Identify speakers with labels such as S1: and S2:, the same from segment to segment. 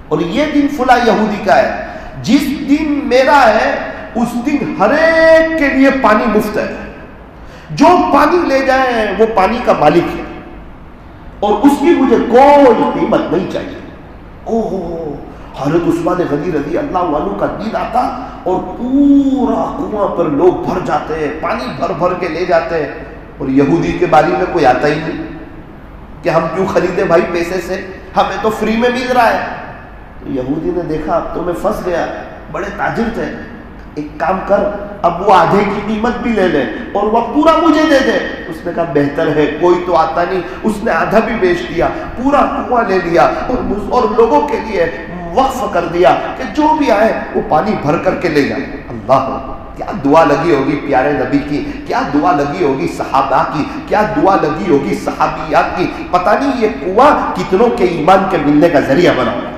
S1: اور یہ دن فلاں یہودی کا ہے، جس دن میرا ہے اس دن ہر ایک کے لیے پانی مفت ہے، جو پانی لے جائے وہ پانی کا مالک ہے، اور اس کی مجھے کوئی قیمت نہیں چاہیے۔ حضرت عثمان غنی رضی اللہ عنہ کا دن آتا اور پورا کنواں پر لوگ بھر جاتے ہیں، پانی بھر بھر کے لے جاتے ہیں، اور یہودی کے بارے میں کوئی آتا ہی نہیں کہ ہم کیوں خریدے بھائی پیسے سے، ہمیں تو فری میں مل رہا ہے۔ تو یہودی نے دیکھا اب تو میں پھنس گیا، بڑے تاجر تھے، ایک کام کر اب وہ آدھے کی قیمت بھی لے لے اور وہ پورا مجھے دے دے۔ اس نے کہا بہتر ہے، کوئی تو آتا نہیں۔ اس نے آدھا بھی بیچ دیا، پورا کنواں لے لیا اور لوگوں کے لیے وقف کر دیا کہ جو بھی آئے وہ پانی بھر کر کے لے جائے۔ اللہ، کیا دعا لگی ہوگی پیارے نبی کی، کیا دعا لگی ہوگی صحابہ کی، کیا دعا لگی ہوگی صحابیات کی۔ پتہ نہیں یہ کنواں کتنوں کے ایمان کے ملنے کا ذریعہ بنا ہوا۔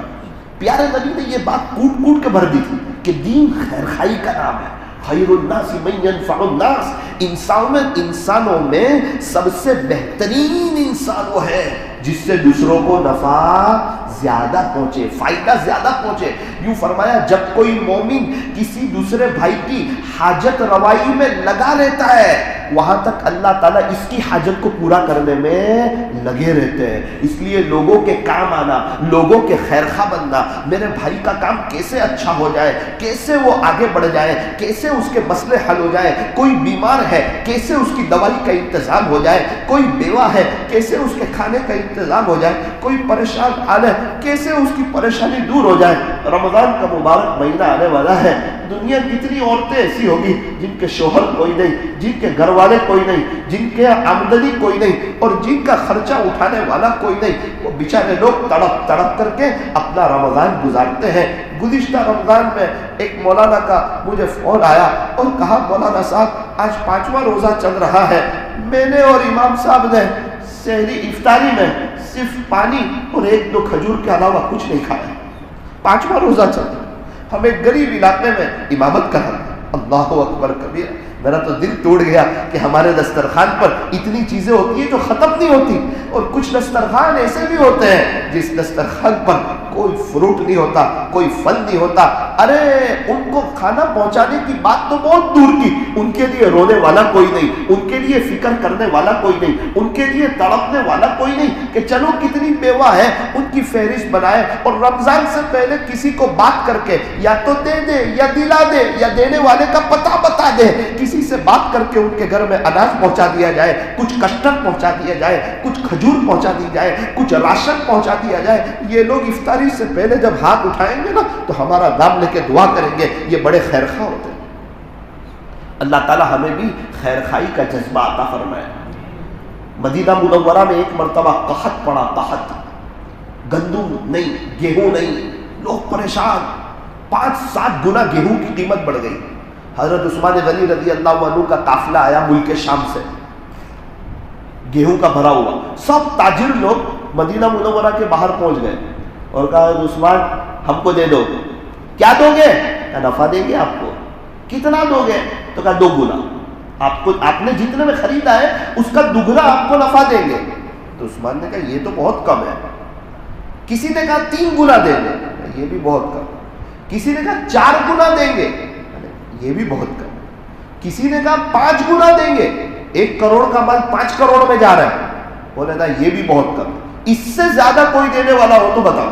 S1: پیارے نبی نے یہ بات کوٹ کوٹ کے بھر دی تھی کہ دین خیر خائی کا نام ہے۔ خیر الناس من ينفع الناس، انسانوں میں سب سے بہترین انسان وہ ہے جس سے دوسروں کو نفع زیادہ پہنچے، فائدہ زیادہ پہنچے۔ یوں فرمایا جب کوئی مومن کسی دوسرے بھائی کی حاجت روائی میں لگا لیتا ہے، وہاں تک اللہ تعالیٰ اس کی حاجت کو پورا کرنے میں لگے رہتے ہیں۔ اس لیے لوگوں کے کام آنا، لوگوں کے خیرخواہ بننا، میرے بھائی کا کام کیسے اچھا ہو جائے، کیسے وہ آگے بڑھ جائے، کیسے اس کے مسئلے حل ہو جائے، کوئی بیمار ہے کیسے اس کی دوائی کا انتظام ہو جائے، کوئی بیوہ ہے کیسے اس کے کھانے کا انتظام ہو جائے، کوئی پریشان حال ہے کیسے اس کی پریشانی دور ہو جائے۔ رمضان کا مبارک مہینہ آنے والا ہے، دنیا کتنی عورتیں ایسی ہوگی جن کے شوہر کوئی نہیں، جن کے گھر والے کوئی نہیں، جن کے آمدنی کوئی نہیں، اور جن کا خرچہ اٹھانے والا کوئی نہیں، وہ بیچارے لوگ تڑپ تڑپ کر کے اپنا رمضان گزارتے ہیں۔ گزشتہ رمضان میں ایک مولانا کا مجھے فون آیا اور کہا مولانا صاحب آج 5واں روزہ چل رہا ہے، میں نے اور امام صاحب نے سحری افطاری میں صرف پانی اور 1-2 کھجور کے علاوہ کچھ نہیں کھایا، 5واں روزہ چل رہا ہے، ہم ایک غریب علاقے میں امامت کر رہے ہیں۔ اللہ اکبر کبیر، میرا تو دل ٹوٹ گیا کہ ہمارے دسترخوان پر اتنی چیزیں ہوتی ہیں جو ختم نہیں ہوتی، اور کچھ دسترخوان ایسے بھی ہوتے ہیں جس دسترخوان پر کوئی فروٹ نہیں ہوتا، کوئی پھل نہیں ہوتا۔ ارے ان کو کھانا پہنچانے کی بات تو بہت دور کی، ان کے لیے رونے والا کوئی نہیں، ان کے لیے فکر کرنے والا کوئی نہیں، ان کے لیے تڑپنے والا کوئی نہیں کہ چلو کتنی بیوہ ہے ان کی فہرست بنائے، اور رمضان سے پہلے کسی کو بات کر کے یا تو دے دے یا دلا دے یا دینے والے کا پتہ بتا دے، کسی سے بات کر کے ان کے گھر میں اناج پہنچا دیا جائے، کچھ کسٹرڈ پہنچا دیا جائے، کچھ کھجور پہنچا دی جائے، کچھ راشن پہنچا دیا جائے۔ یہ لوگ افطاری سے پہلے جب ہاتھ اٹھائیں گے نا تو ہمارا نام لے کے دعا کریں گے، یہ بڑے خیرخواہ ہوتے ہیں۔ اللہ تعالی ہمیں بھی خیرخواہی کا جذبہ عطا فرمائے۔ مدینہ منورہ میں ایک مرتبہ قحط پڑا، قحط، گندم نہیں، گیہوں نہیں، لوگ پریشان، 5-7 گنا گیہوں کی قیمت بڑھ گئی۔ حضرت عثمان غنی رضی اللہ عنہ کا قافلہ آیا ملک شام سے، گیہوں کا بھرا ہوا، سب تاجر لوگ مدینہ منورہ کے باہر پہنچ گئے اور کہا عثمان ہم کو دے دو۔ کیا دو گے؟ کہا نفع دیں گے آپ کو۔ کتنا دو گے؟ تو کہا 2 گنا، آپ نے جتنے میں خریدا ہے اس کا 2 گنا آپ کو نفع دیں گے۔ تو عثمان نے کہا یہ تو بہت کم ہے۔ کسی نے کہا 3 گنا دیں گے، یہ بھی بہت کم۔ کسی نے کہا 4 گنا دیں گے، یہ بھی بہت کم۔ کسی نے کہا 5 گنا دیں گے، 1 کروڑ کا مال 5 کروڑ میں جا رہا ہے، بولے تھا یہ بھی بہت کم۔ اس سے زیادہ کوئی دینے والا ہو تو بتاؤ۔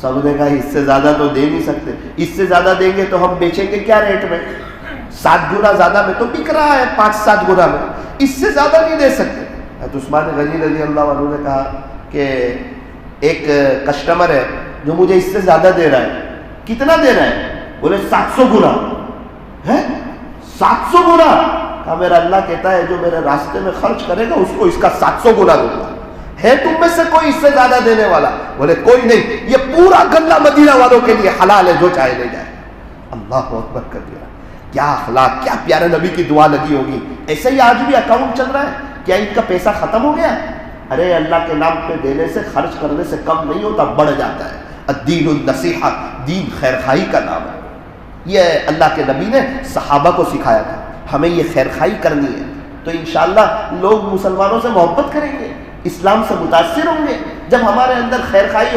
S1: سب نے کہا اس سے زیادہ تو دے نہیں سکتے، اس سے زیادہ دیں گے تو ہم بیچیں گے کیا ریٹ میں؟ 7 گنا زیادہ میں تو بک رہا ہے، 5-7 گنا میں، اس سے زیادہ نہیں دے سکتے۔ تو عثمان غنی رضی اللہ عنہ نے کہا کہ ایک کسٹمر ہے جو مجھے اس سے زیادہ دے رہا ہے، کتنا دے رہا ہے؟ بولے 700 گنا ہے۔ 700 گنا؟ کہا میرا اللہ کہتا ہے جو میرے راستے میں خرچ کرے گا اس کو اس کا 700 گنا دوں گا۔ ہے تم میں سے کوئی اس سے زیادہ دینے والا؟ بولے کوئی نہیں، یہ پورا گلہ مدینہ والوں کے لیے حلال ہے، جو چاہے لے جائے۔ اللہ اکبر کبیرہ، کیا اخلاق، کیا پیارے نبی کی دعا لگی ہوگی۔ ایسے ہی آج بھی اکاؤنٹ چل رہا ہے، کیا ان کا پیسہ ختم ہو گیا؟ ارے اللہ کے نام پہ دینے سے، خرچ کرنے سے کم نہیں ہوتا، بڑھ جاتا ہے۔ الدین النصیحہ، دین خیرخواہی کا نام ہے۔ یہ اللہ کے نبی نے صحابہ کو سکھایا تھا، ہمیں یہ خیرخواہی کرنی ہے تو انشاءاللہ لوگ مسلمانوں سے محبت کریں گے، اسلام سے متاثر ہوں گے۔ جب ہمارے اندر خیرخواہی